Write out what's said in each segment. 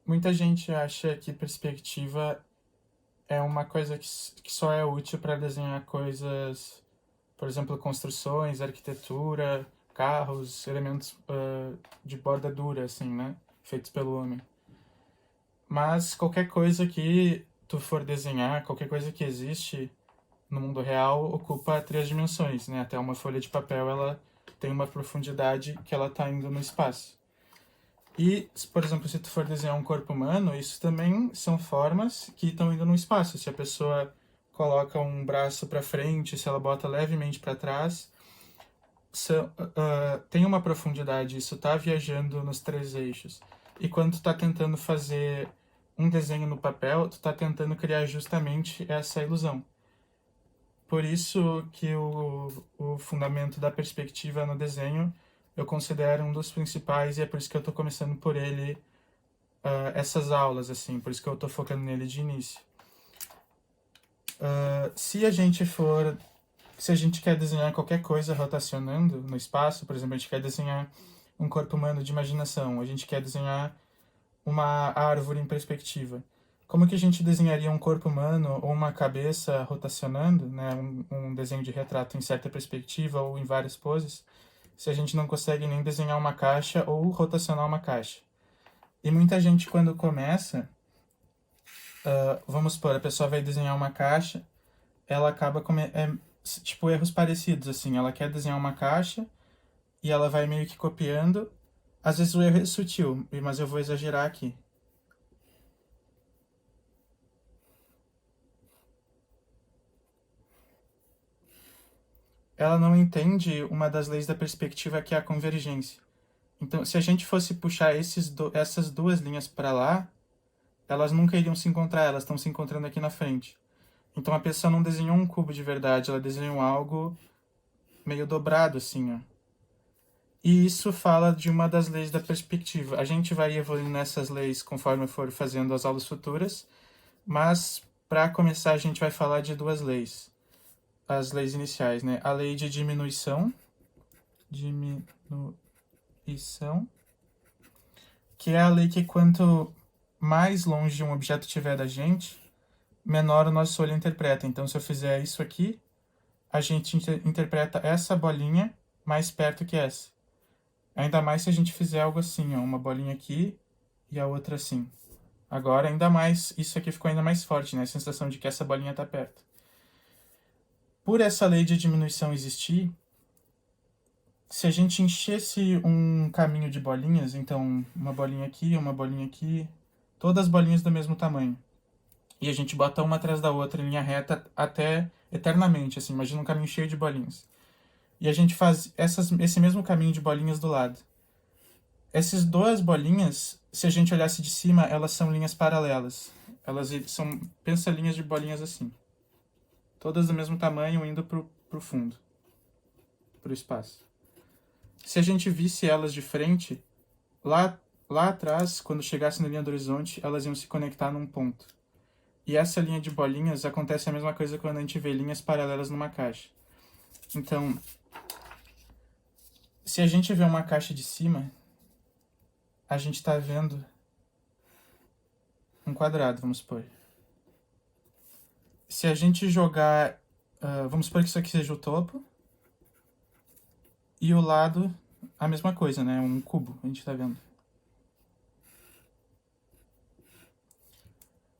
Muita gente acha que perspectiva é uma coisa que só é útil para desenhar coisas, por exemplo, construções, arquitetura, carros, elementos de borda dura, assim, né? Feitos pelo homem. Mas qualquer coisa que tu for desenhar, qualquer coisa que existe no mundo real, ocupa 3 dimensões, né? Até uma folha de papel, ela tem uma profundidade que ela está indo no espaço. E, por exemplo, se tu for desenhar um corpo humano, isso também são formas que estão indo no espaço. Se a pessoa coloca um braço para frente, se ela bota levemente para trás, tem uma profundidade, isso está viajando nos 3 eixos. E quando tu está tentando fazer um desenho no papel, tu está tentando criar justamente essa ilusão. Por isso que o fundamento da perspectiva no desenho eu considero um dos principais, e é por isso que eu estou começando por ele essas aulas, assim, por isso que eu estou focando nele de início. Se a gente quer desenhar qualquer coisa rotacionando no espaço, por exemplo, a gente quer desenhar um corpo humano de imaginação, a gente quer desenhar uma árvore em perspectiva. Como que a gente desenharia um corpo humano ou uma cabeça rotacionando, né, um desenho de retrato em certa perspectiva ou em várias poses, se a gente não consegue nem desenhar uma caixa ou rotacionar uma caixa? E muita gente, quando começa, vamos supor, a pessoa vai desenhar uma caixa, ela acaba com tipo erros parecidos, assim, ela quer desenhar uma caixa e ela vai meio que copiando. Às vezes o erro é sutil, mas eu vou exagerar aqui. Ela não entende uma das leis da perspectiva, que é a convergência. Então, se a gente fosse puxar essas duas linhas para lá, elas nunca iriam se encontrar, elas estão se encontrando aqui na frente. Então a pessoa não desenhou um cubo de verdade, ela desenhou algo meio dobrado, assim, ó. E isso fala de uma das leis da perspectiva. A gente vai evoluindo nessas leis conforme eu for fazendo as aulas futuras, mas para começar a gente vai falar de 2 leis. As leis iniciais, né? A lei de diminuição, que é a lei que quanto mais longe um objeto estiver da gente, menor o nosso olho interpreta. Então, se eu fizer isso aqui, a gente interpreta essa bolinha mais perto que essa. Ainda mais se a gente fizer algo assim, ó, uma bolinha aqui e a outra assim. Agora, ainda mais, isso aqui ficou ainda mais forte, né? A sensação de que essa bolinha está perto. Por essa lei de diminuição existir, se a gente enchesse um caminho de bolinhas, então uma bolinha aqui, todas as bolinhas do mesmo tamanho, e a gente bota uma atrás da outra em linha reta até eternamente, assim, imagina um caminho cheio de bolinhas. E a gente faz esse mesmo caminho de bolinhas do lado. Essas 2 bolinhas, se a gente olhasse de cima, elas são linhas paralelas. Elas são, pensa linhas de bolinhas assim. Todas do mesmo tamanho, indo pro fundo, pro espaço. Se a gente visse elas de frente, lá atrás, quando chegasse na linha do horizonte, elas iam se conectar num ponto. E essa linha de bolinhas acontece a mesma coisa quando a gente vê linhas paralelas numa caixa. Então, se a gente vê uma caixa de cima, a gente está vendo um quadrado, vamos supor. Se a gente jogar, vamos supor que isso aqui seja o topo, e o lado, a mesma coisa, né? Um cubo, a gente está vendo.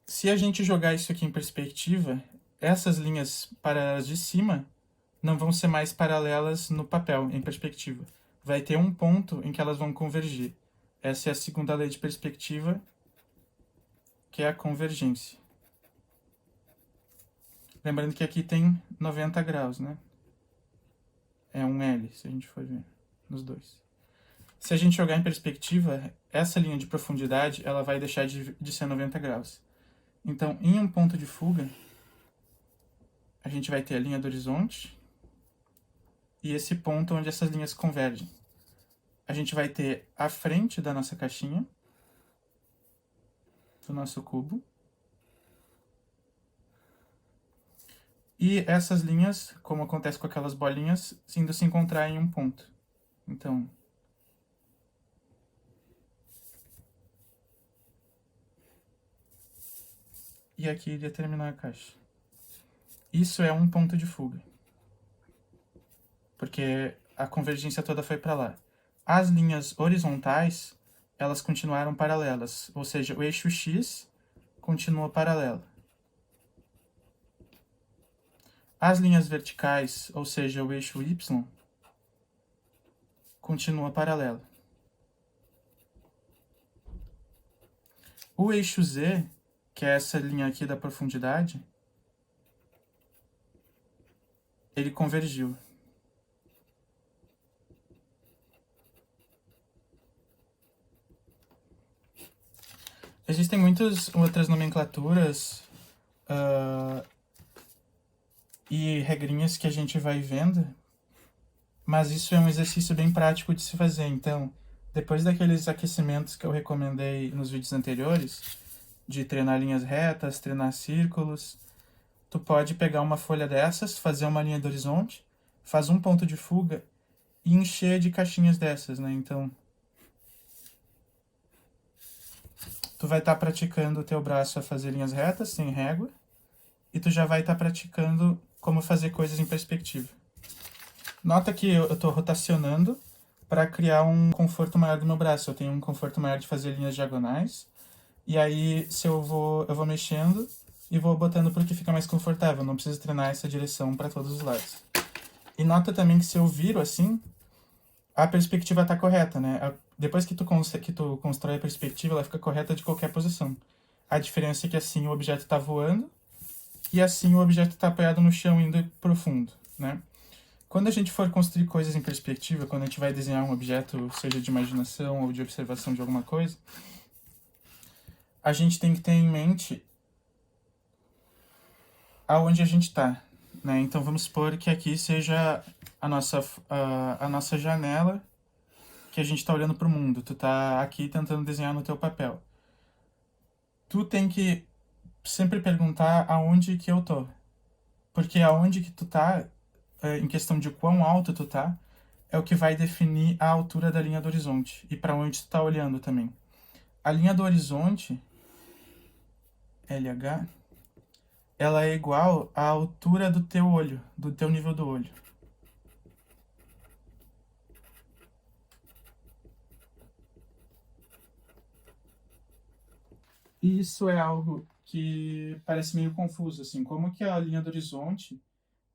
Se a gente jogar isso aqui em perspectiva, essas linhas paralelas de cima não vão ser mais paralelas no papel, em perspectiva. Vai ter um ponto em que elas vão convergir. Essa é a segunda lei de perspectiva, que é a convergência. Lembrando que aqui tem 90 graus, né? É um L, se a gente for ver, nos dois. Se a gente jogar em perspectiva, essa linha de profundidade, ela vai deixar de ser 90 graus. Então, em um ponto de fuga, a gente vai ter a linha do horizonte e esse ponto onde essas linhas convergem. A gente vai ter a frente da nossa caixinha, do nosso cubo, e essas linhas, como acontece com aquelas bolinhas, indo se encontrar em um ponto. Então, e aqui iria terminar a caixa. Isso é um ponto de fuga, porque a convergência toda foi para lá. As linhas horizontais, elas continuaram paralelas, ou seja, o eixo X continua paralelo. As linhas verticais, ou seja, o eixo Y, continua paralelo. O eixo Z, que é essa linha aqui da profundidade, ele convergiu. Existem muitas outras nomenclaturas e regrinhas que a gente vai vendo, mas isso é um exercício bem prático de se fazer. Então, depois daqueles aquecimentos que eu recomendei nos vídeos anteriores, de treinar linhas retas, treinar círculos, tu pode pegar uma folha dessas, fazer uma linha do horizonte, faz um ponto de fuga e encher de caixinhas dessas, né? Então, tu vai estar praticando o teu braço a fazer linhas retas, sem régua, e tu já vai estar praticando como fazer coisas em perspectiva. Nota que eu estou rotacionando para criar um conforto maior do meu braço. Eu tenho um conforto maior de fazer linhas diagonais, e aí se eu vou mexendo e vou botando para o que fica mais confortável. Não preciso treinar essa direção para todos os lados. E nota também que se eu viro assim, a perspectiva está correta, né? Depois que tu constrói a perspectiva, ela fica correta de qualquer posição. A diferença é que assim o objeto está voando e assim o objeto está apoiado no chão indo profundo, né? Quando a gente for construir coisas em perspectiva, quando a gente vai desenhar um objeto, seja de imaginação ou de observação de alguma coisa, a gente tem que ter em mente aonde a gente está, né? Então vamos supor que aqui seja a nossa janela, que a gente está olhando para o mundo. Tu tá aqui tentando desenhar no teu papel. Tu tem que sempre perguntar aonde que eu tô. Porque aonde que tu tá, em questão de quão alto tu tá, é o que vai definir a altura da linha do horizonte e para onde tu tá olhando também. A linha do horizonte, LH, ela é igual à altura do teu olho, do teu nível do olho. E isso é algo que parece meio confuso, assim, como que a linha do horizonte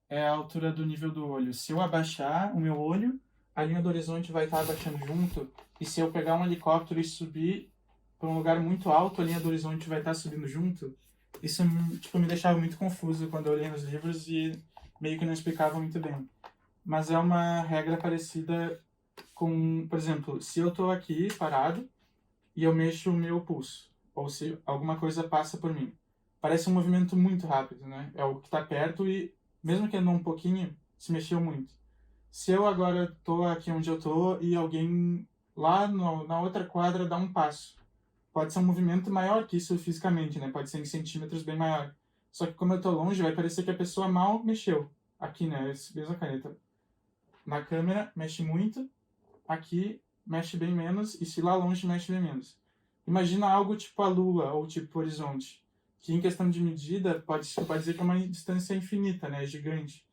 é a altura do nível do olho? Se eu abaixar o meu olho, a linha do horizonte vai estar abaixando junto, e se eu pegar um helicóptero e subir para um lugar muito alto, a linha do horizonte vai estar subindo junto? Isso, tipo, me deixava muito confuso quando eu lia nos livros e meio que não explicava muito bem. Mas é uma regra parecida com, por exemplo, se eu estou aqui parado e eu mexo o meu pulso, ou se alguma coisa passa por mim. Parece um movimento muito rápido, né? É o que está perto e, mesmo que andou um pouquinho, se mexeu muito. Se eu agora estou aqui onde eu estou e alguém lá na outra quadra dá um passo, pode ser um movimento maior que isso fisicamente, né? Pode ser em centímetros bem maior. Só que como eu estou longe, vai parecer que a pessoa mal mexeu. Aqui, né? Mesma caneta. Na câmera, mexe muito. Aqui, mexe bem menos. E se lá longe, mexe bem menos. Imagina algo tipo a Lua ou tipo o horizonte, que em questão de medida pode dizer que é uma distância infinita, né? Gigante.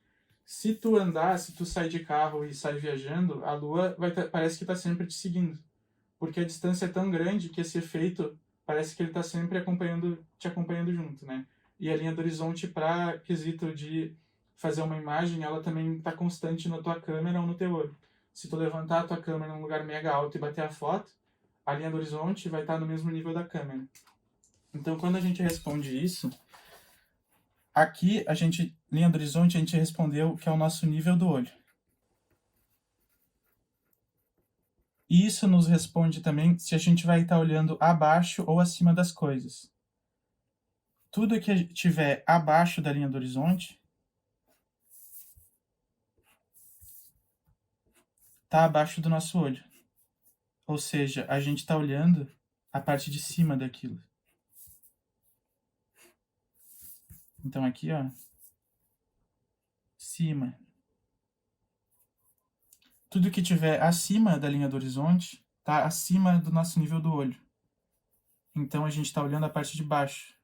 Se tu andar, se tu sair de carro e sair viajando, a Lua parece que está sempre te seguindo, porque a distância é tão grande que esse efeito parece que ele está sempre te acompanhando junto, né? E a linha do horizonte, para quesito de fazer uma imagem, ela também está constante na tua câmera ou no teu olho. Se tu levantar a tua câmera num lugar mega alto e bater a foto, a linha do horizonte vai estar no mesmo nível da câmera. Então, quando a gente responde isso, aqui linha do horizonte, a gente respondeu que é o nosso nível do olho. E isso nos responde também se a gente vai estar olhando abaixo ou acima das coisas. Tudo que estiver abaixo da linha do horizonte está abaixo do nosso olho. Ou seja, a gente está olhando a parte de cima daquilo. Então aqui, ó, cima. Tudo que estiver acima da linha do horizonte está acima do nosso nível do olho. Então a gente está olhando a parte de baixo.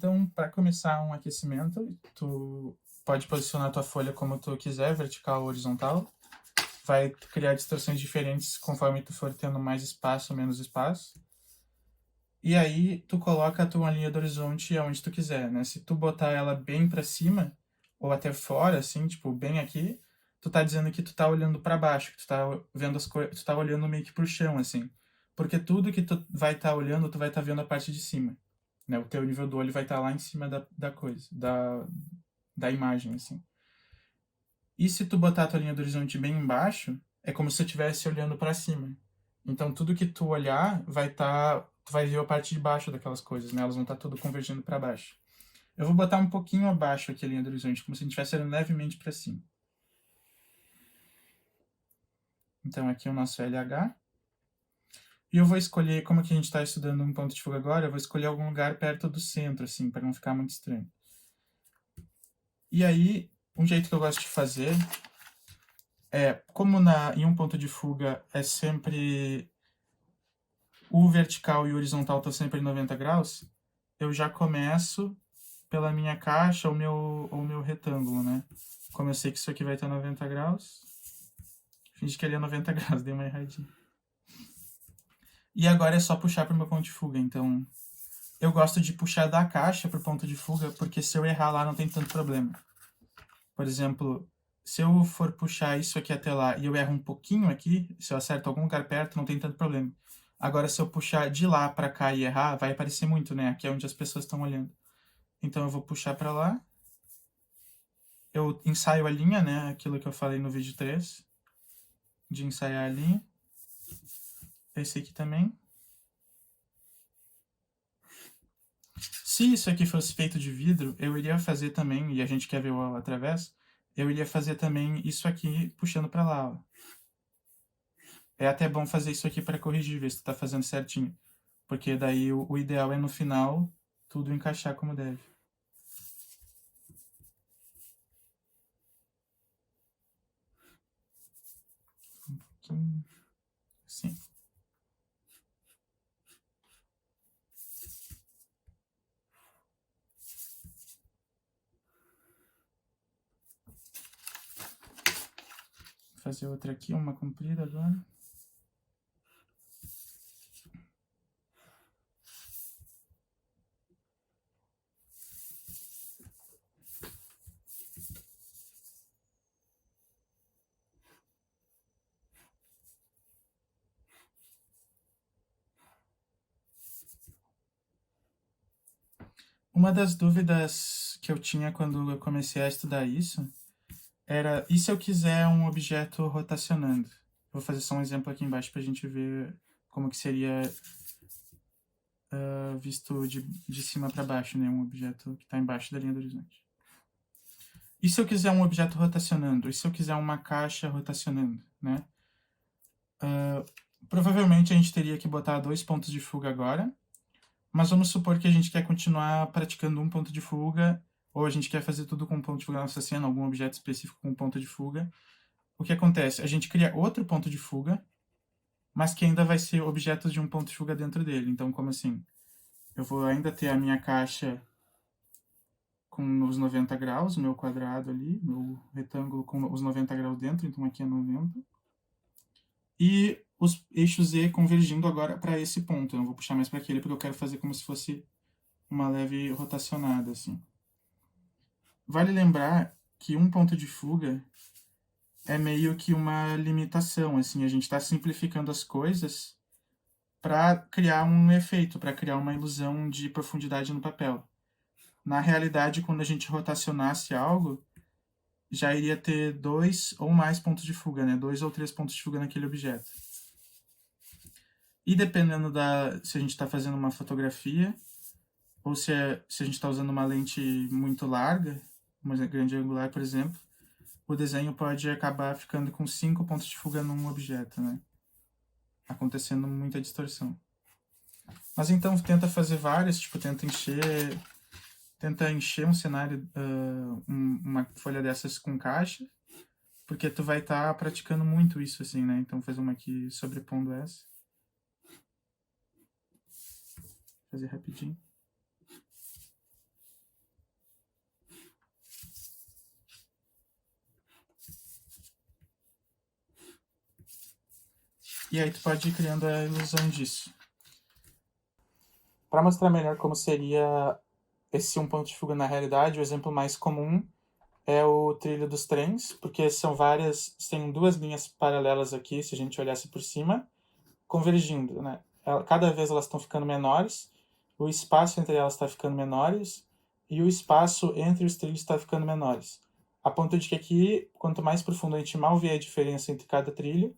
Então, para começar um aquecimento, tu pode posicionar a tua folha como tu quiser, vertical ou horizontal. Vai criar distorções diferentes conforme tu for tendo mais espaço ou menos espaço. E aí, tu coloca a tua linha do horizonte aonde tu quiser, né? Se tu botar ela bem para cima, ou até fora, assim, tipo, bem aqui, tu tá dizendo que tu tá olhando para baixo, que tu tá vendo as coisas, tu tá olhando meio que pro chão, assim. Porque tudo que tu vai estar olhando, tu vai estar vendo a parte de cima, né? O teu nível do olho vai estar lá em cima da coisa, da imagem, assim. E se tu botar a tua linha do horizonte bem embaixo, é como se tu estivesse olhando para cima. Então tudo que tu olhar vai estar, tu vai ver a parte de baixo daquelas coisas, né? Elas vão estar tudo convergindo para baixo. Eu vou botar um pouquinho abaixo aqui a linha do horizonte, como se a gente estivesse olhando levemente para cima. Então aqui é o nosso LH. E eu vou escolher, como que a gente está estudando um ponto de fuga agora, eu vou escolher algum lugar perto do centro, assim, para não ficar muito estranho. E aí, um jeito que eu gosto de fazer como em um ponto de fuga é sempre o vertical e o horizontal estão sempre em 90 graus, eu já começo pela minha caixa ou meu retângulo, né? Como eu sei que isso aqui vai estar 90 graus, finge que ele é 90 graus, dei uma erradinha. E agora é só puxar para o meu ponto de fuga, então eu gosto de puxar da caixa para o ponto de fuga, porque se eu errar lá não tem tanto problema. Por exemplo, se eu for puxar isso aqui até lá e eu erro um pouquinho aqui, se eu acerto algum lugar perto, não tem tanto problema. Agora, se eu puxar de lá para cá e errar, vai aparecer muito, né? Aqui é onde as pessoas estão olhando. Então, eu vou puxar para lá. Eu ensaio a linha, né? Aquilo que eu falei no vídeo 3, de ensaiar a linha. Esse aqui também. Se isso aqui fosse feito de vidro, eu iria fazer também, e a gente quer ver o através, eu iria fazer também isso aqui puxando para lá, ó. É até bom fazer isso aqui para corrigir, ver se tu tá fazendo certinho. Porque daí o ideal é no final tudo encaixar como deve. Um pouquinho assim. Vou fazer outra aqui, uma comprida agora. Uma das dúvidas que eu tinha quando eu comecei a estudar isso era, e se eu quiser um objeto rotacionando? Vou fazer só um exemplo aqui embaixo para a gente ver como que seria visto de cima para baixo, né? Um objeto que está embaixo da linha do horizonte. E se eu quiser um objeto rotacionando? E se eu quiser uma caixa rotacionando, né? Provavelmente a gente teria que botar 2 pontos de fuga agora, mas vamos supor que a gente quer continuar praticando um ponto de fuga, ou a gente quer fazer tudo com um ponto de fuga na nossa cena, algum objeto específico com um ponto de fuga. O que acontece? A gente cria outro ponto de fuga, mas que ainda vai ser objetos de um ponto de fuga dentro dele. Então, como assim? Eu vou ainda ter a minha caixa com os 90 graus, meu quadrado ali, meu retângulo com os 90 graus dentro, então aqui é 90. E os eixos Z convergindo agora para esse ponto. Eu não vou puxar mais para aquele, porque eu quero fazer como se fosse uma leve rotacionada, assim. Vale lembrar que um ponto de fuga é meio que uma limitação, assim, a gente está simplificando as coisas para criar um efeito, para criar uma ilusão de profundidade no papel. Na realidade, quando a gente rotacionasse algo, já iria ter 2 ou mais pontos de fuga, né? 2 ou 3 pontos de fuga naquele objeto. E dependendo se a gente está fazendo uma fotografia, ou se a gente está usando uma lente muito larga, uma grande angular, por exemplo, o desenho pode acabar ficando com 5 pontos de fuga num objeto, né? Acontecendo muita distorção. Mas então tenta fazer várias, tipo, tenta encher um cenário, uma folha dessas com caixa, porque tu vai estar praticando muito isso, assim, né? Então faz uma aqui sobrepondo essa. Fazer rapidinho. E aí tu pode ir criando a ilusão disso. Para mostrar melhor como seria esse um ponto de fuga na realidade, o exemplo mais comum é o trilho dos trens, porque são várias, tem duas linhas paralelas aqui, se a gente olhasse por cima, convergindo, né? Cada vez elas estão ficando menores, o espaço entre elas está ficando menores e o espaço entre os trilhos está ficando menores. A ponto de que aqui, quanto mais profundo a gente mal vê a diferença entre cada trilho,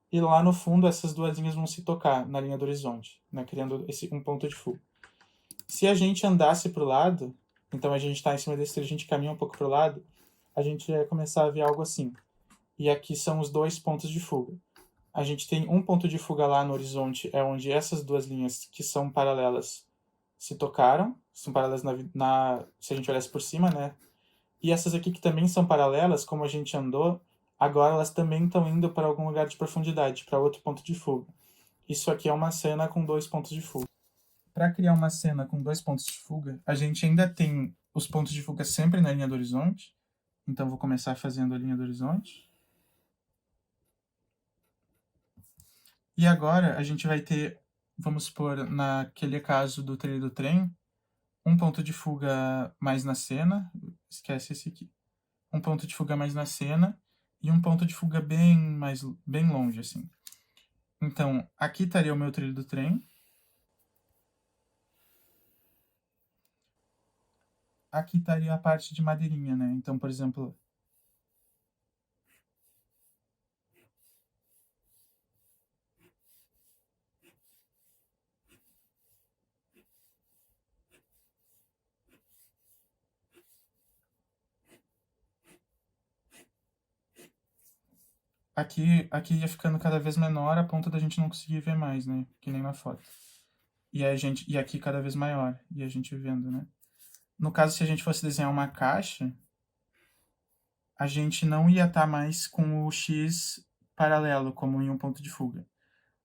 e lá no fundo essas duas linhas vão se tocar na linha do horizonte, né? Criando um ponto de fuga. Se a gente andasse para o lado, então a gente está em cima desse trilho, a gente caminha um pouco para o lado, a gente vai começar a ver algo assim. E aqui são os dois pontos de fuga. A gente tem um ponto de fuga lá no horizonte, é onde essas duas linhas que são paralelas se tocaram, são paralelas se a gente olhasse por cima, né? E essas aqui que também são paralelas, como a gente andou, agora elas também estão indo para algum lugar de profundidade, para outro ponto de fuga. Isso aqui é uma cena com dois pontos de fuga. Para criar uma cena com dois pontos de fuga, a gente ainda tem os pontos de fuga sempre na linha do horizonte. Então vou começar fazendo a linha do horizonte. E agora a gente vai ter, vamos supor, naquele caso do trilho do trem, um ponto de fuga mais na cena, esquece esse aqui. Um ponto de fuga mais na cena e um ponto de fuga bem longe, assim. Então, aqui estaria o meu trilho do trem. Aqui estaria a parte de madeirinha, né? Então, por exemplo, aqui ia ficando cada vez menor a ponto da gente não conseguir ver mais, né? Que nem na foto. E aqui cada vez maior, e a gente vendo, né? No caso, se a gente fosse desenhar uma caixa, a gente não ia estar mais com o X paralelo, como em um ponto de fuga.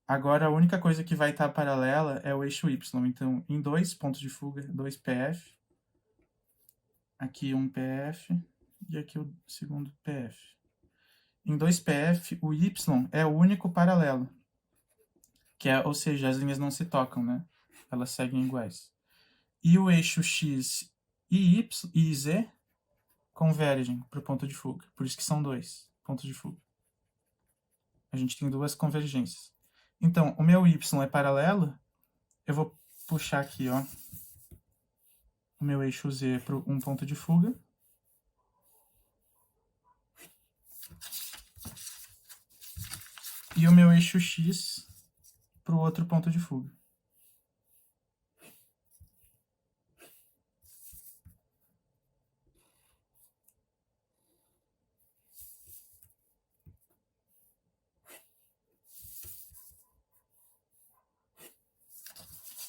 Agora, a única coisa que vai estar paralela é o eixo Y. Então, em dois pontos de fuga, 2 PF, aqui um PF e aqui o segundo PF. Em 2 PF, o Y é o único paralelo, ou seja, as linhas não se tocam, né? Elas seguem iguais. E o eixo X e Y e Z convergem para o ponto de fuga. Por isso que são dois pontos de fuga. A gente tem duas convergências. Então, o meu Y é paralelo. Eu vou puxar aqui, ó, o meu eixo Z para um ponto de fuga. E o meu eixo X para o outro ponto de fuga.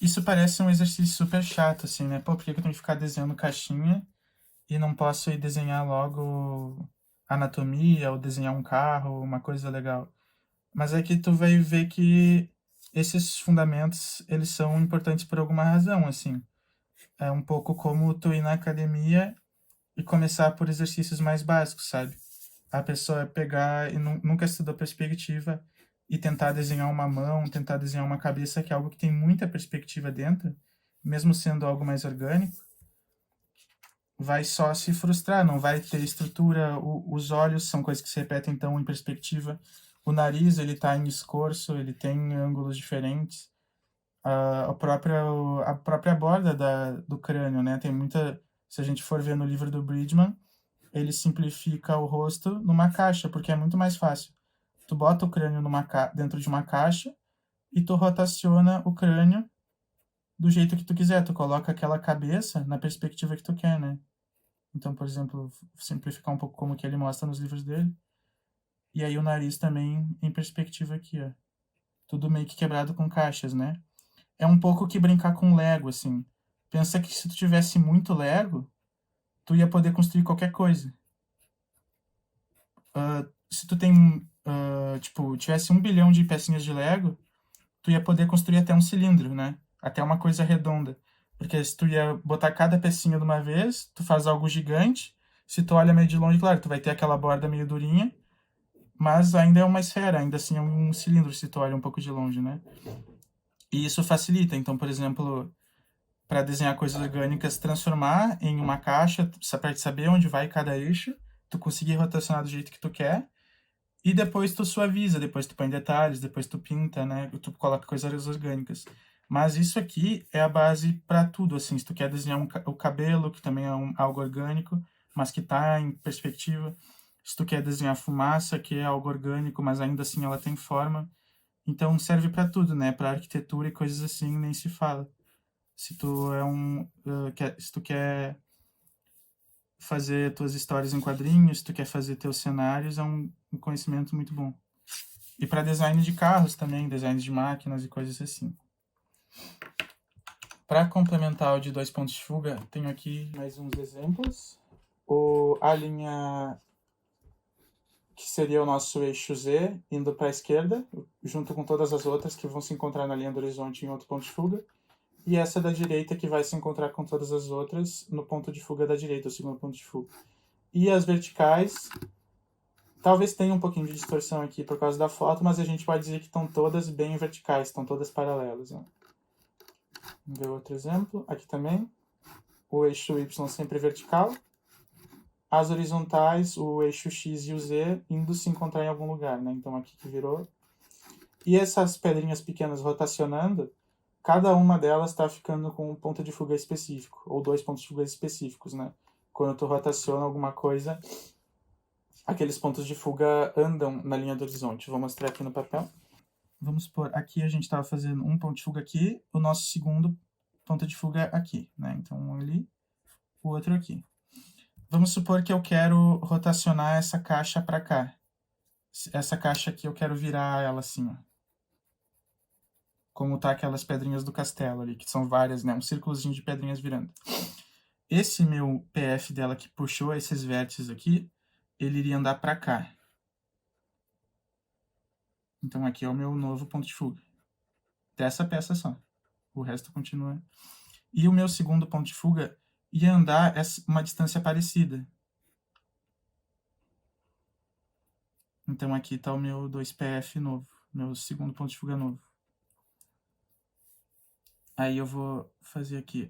Isso parece um exercício super chato, assim, né? Pô, por que eu tenho que ficar desenhando caixinha e não posso ir desenhar logo anatomia ou desenhar um carro, uma coisa legal? Mas é que tu vai ver que esses fundamentos, eles são importantes por alguma razão, assim. É um pouco como tu ir na academia e começar por exercícios mais básicos, sabe? A pessoa pegar e nunca estudou perspectiva e tentar desenhar uma mão, tentar desenhar uma cabeça, que é algo que tem muita perspectiva dentro, mesmo sendo algo mais orgânico, vai só se frustrar, não vai ter estrutura. Os olhos são coisas que se repetem, então, em perspectiva. O nariz, ele está em escorço, ele tem ângulos diferentes. A própria borda do crânio, né? Tem muita... Se a gente for ver no livro do Bridgman, ele simplifica o rosto numa caixa, porque é muito mais fácil. Tu bota o crânio dentro de uma caixa e tu rotaciona o crânio do jeito que tu quiser. Tu coloca aquela cabeça na perspectiva que tu quer, né? Então, por exemplo, simplificar um pouco como que ele mostra nos livros dele. E aí o nariz também em perspectiva aqui, ó. Tudo meio que quebrado com caixas, né? É um pouco que brincar com Lego, assim. Pensa que se tu tivesse muito Lego, tu ia poder construir qualquer coisa. Se tu tem, tipo, tivesse 1 bilhão de pecinhas de Lego, tu ia poder construir até um cilindro, né? Até uma coisa redonda. Porque se tu ia botar cada pecinha de uma vez, tu faz algo gigante. Se tu olha meio de longe, claro, tu vai ter aquela borda meio durinha, mas ainda é uma esfera, ainda assim é um cilindro se tu olha um pouco de longe, né? E isso facilita. Então, por exemplo, para desenhar coisas orgânicas, transformar em uma caixa, para saber onde vai cada eixo, tu conseguir rotacionar do jeito que tu quer, e depois tu suaviza, depois tu põe detalhes, depois tu pinta, né? Tu coloca coisas orgânicas. Mas isso aqui é a base para tudo, assim. Se tu quer desenhar o cabelo, que também é algo orgânico, mas que tá em perspectiva. Se tu quer desenhar fumaça, que é algo orgânico, mas ainda assim ela tem forma. Então serve para tudo, né? Para arquitetura e coisas assim, nem se fala. Se tu é se tu quer fazer tuas histórias em quadrinhos, se tu quer fazer teus cenários, é um conhecimento muito bom. E para design de carros também, design de máquinas e coisas assim. Para complementar o de 2 pontos de fuga, tenho aqui mais uns exemplos. A linha que seria o nosso eixo Z, indo para a esquerda, junto com todas as outras que vão se encontrar na linha do horizonte em outro ponto de fuga. E essa da direita que vai se encontrar com todas as outras no ponto de fuga da direita, o segundo ponto de fuga. E as verticais, talvez tenha um pouquinho de distorção aqui por causa da foto, mas a gente pode dizer que estão todas bem verticais, estão todas paralelas. Né? Vamos ver outro exemplo. Aqui também, o eixo Y sempre vertical. As horizontais, o eixo X e o Z, indo se encontrar em algum lugar. Né? Então aqui que virou. E essas pedrinhas pequenas rotacionando, cada uma delas está ficando com um ponto de fuga específico, ou 2 pontos de fuga específicos, né? Quando tu rotaciona alguma coisa, aqueles pontos de fuga andam na linha do horizonte. Vou mostrar aqui no papel. Vamos supor, aqui a gente estava fazendo um ponto de fuga aqui, o nosso segundo ponto de fuga aqui, né? Então, um ali, o outro aqui. Vamos supor que eu quero rotacionar essa caixa para cá. Essa caixa aqui eu quero virar ela assim, ó. Como tá aquelas pedrinhas do castelo ali, que são várias, né? Um círculozinho de pedrinhas virando. Esse meu PF dela que puxou esses vértices aqui, ele iria andar para cá. Então aqui é o meu novo ponto de fuga. Dessa peça só. O resto continua. E o meu segundo ponto de fuga ia andar uma distância parecida. Então aqui está o meu 2PF novo. Meu segundo ponto de fuga novo. Aí eu vou fazer aqui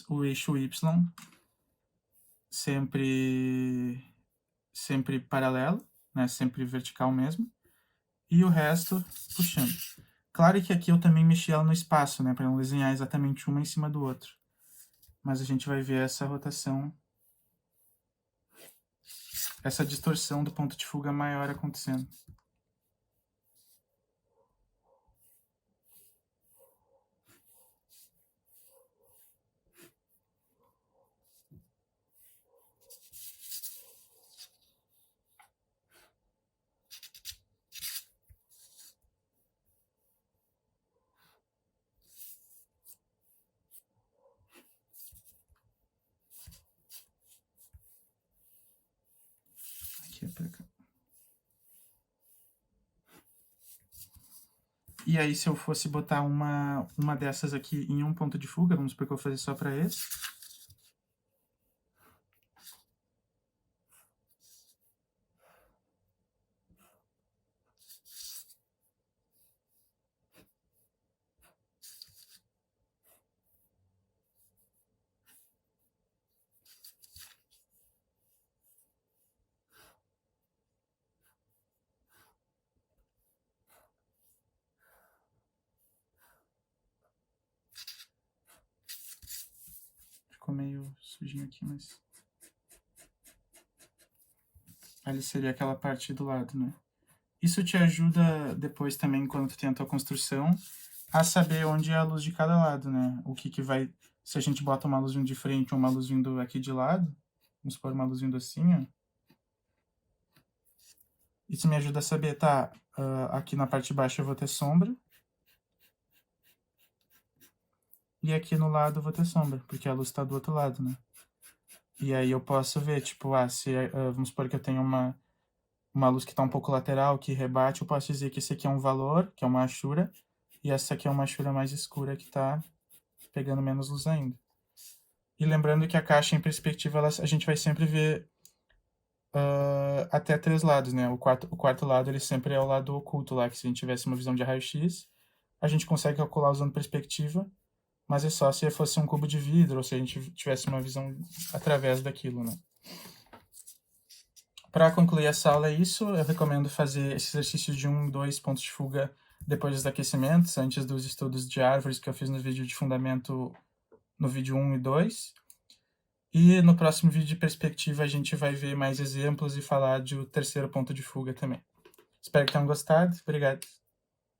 o eixo Y sempre paralelo, né? Sempre vertical mesmo. E o resto puxando. Claro que aqui eu também mexi ela no espaço, né? Para não desenhar exatamente uma em cima do outro. Mas a gente vai ver essa rotação, essa distorção do ponto de fuga maior acontecendo. Aqui é pra cá. E aí, se eu fosse botar uma dessas aqui em um ponto de fuga, vamos supor que eu vou fazer só para esse. Ficou meio sujinho aqui, mas... Ali seria aquela parte do lado, né? Isso te ajuda depois também, quando tu tem a tua construção, a saber onde é a luz de cada lado, né? O que vai... Se a gente bota uma luz vindo de frente ou uma luz vindo aqui de lado, vamos pôr uma luz vindo assim, ó. Isso me ajuda a saber, tá, aqui na parte de baixo eu vou ter sombra. E aqui no lado eu vou ter sombra, porque a luz está do outro lado, né? E aí eu posso ver, tipo, vamos supor que eu tenho uma luz que está um pouco lateral, que rebate, eu posso dizer que esse aqui é um valor, que é uma achura, e essa aqui é uma achura mais escura, que está pegando menos luz ainda. E lembrando que a caixa em perspectiva, a gente vai sempre ver até 3 lados, né? O quarto lado ele sempre é o lado oculto lá, que se a gente tivesse uma visão de raio-x, a gente consegue calcular usando perspectiva, mas é só se fosse um cubo de vidro ou se a gente tivesse uma visão através daquilo, né? Para concluir essa aula é isso, eu recomendo fazer esse exercício de 1 e 2 pontos de fuga depois dos aquecimentos, antes dos estudos de árvores que eu fiz no vídeo de fundamento, no vídeo 1 e 2. E no próximo vídeo de perspectiva a gente vai ver mais exemplos e falar do terceiro ponto de fuga também. Espero que tenham gostado. Obrigado.